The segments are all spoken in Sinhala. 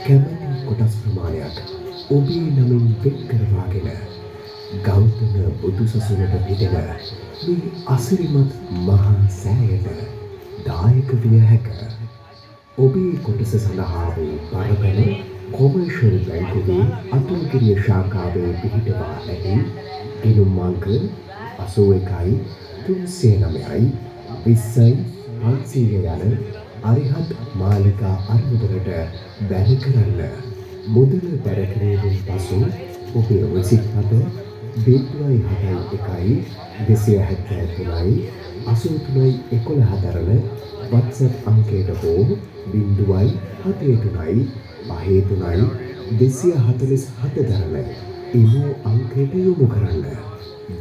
කැමැති කොටස් ප්‍රමාණයක් ඔබේ නමින් වෙන් කරවාගෙන ගෞතම බුදුසසුනට පිටෙන මේ අසිරිමත් මහා සෑයට දායක විය හැක. ඔබේ කොටස සඳහා වූ පරබැල කොමර්ෂල් බැංකුවේ අතුරුගිරිය ශාඛාවේ පිහිටවා ඇති ගිණුම් අංක 81 309 20 500 යන අරිහත් මාලිකා අරමුදලට බැර කරන්න. මුදල බැර කිරීමෙන් පසු ඔබේ රසීත් පත 0.71 273 83 11 WhatsApp අංකයට හෝ 0.73 53 247 දරන ඉමෝ අංකයට යොමු කරන්න.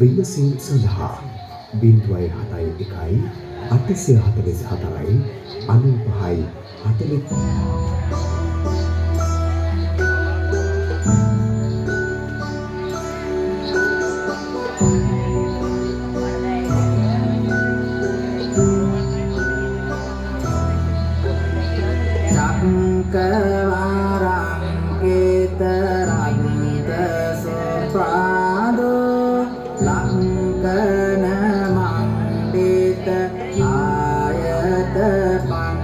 විමසීම් සඳහා 0.71 844 95 40 ලංකන මණ්ඩිත ආයත පන්